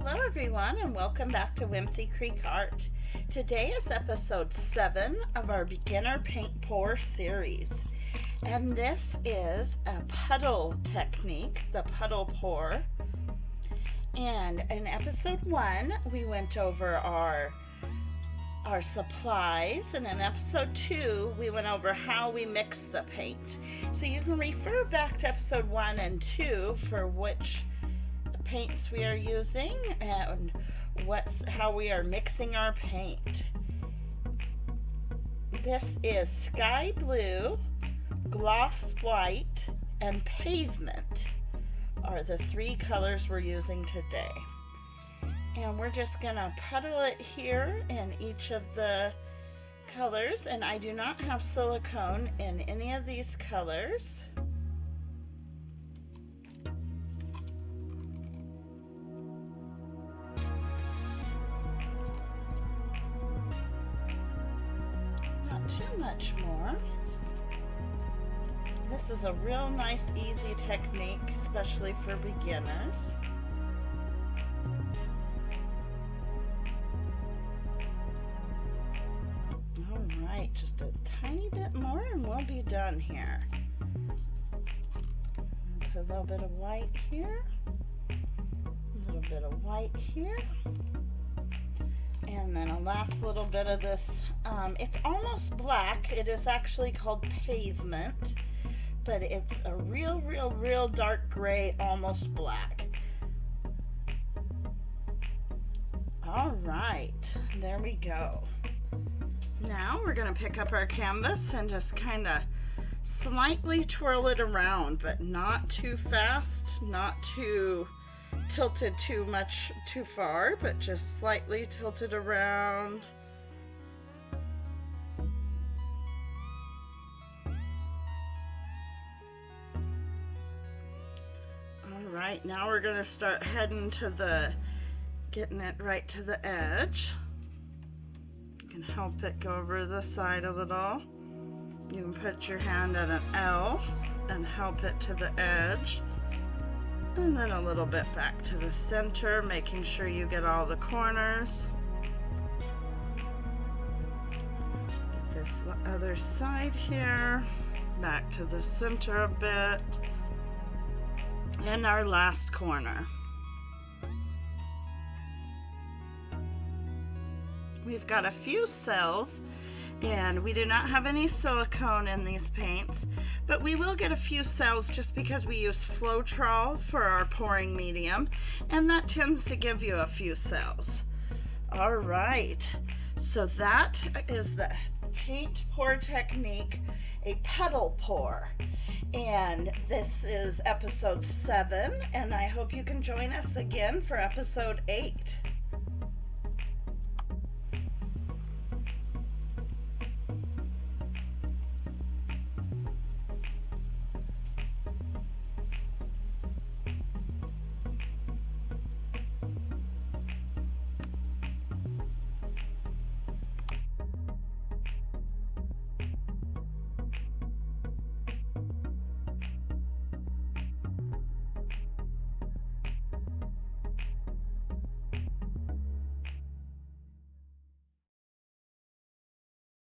Hello everyone and welcome back to Whimsy Creek Art. Today is episode 7 of our beginner paint pour series. And this is a puddle technique, the puddle pour. And in episode 1 we went over our supplies, and in episode 2 we went over how we mix the paint. So you can refer back to episode 1 and 2 for which paints we are using and how we are mixing our paint. This is sky blue, gloss white, and pavement are the 3 colors we're using today. And we're just gonna puddle it here in each of the colors, and I do not have silicone in any of these colors. Not too much more. This is a real nice, easy technique, especially for beginners. Alright, just a tiny bit more and we'll be done here. Put a little bit of white here, a little bit of white here, and then a last little bit of this. It's almost black. It is actually called pavement, but it's a real dark gray, almost black. Alright, there we go. Now we're going to pick up our canvas and just kind of slightly twirl it around, but not too fast, not too tilted too much too far, but just slightly tilted around. Alright, now we're going to start heading to getting it right to the edge. You can help it go over the side a little. You can put your hand at an L and help it to the edge. And then a little bit back to the center, making sure you get all the corners. Get this other side here, back to the center a bit. And our last corner. We've got a few cells, and we do not have any silicone in these paints, but we will get a few cells just because we use Floetrol for our pouring medium, and that tends to give you a few cells. All right, so that is the paint pour technique, a puddle pour. And this is episode 7, and I hope you can join us again for episode 8.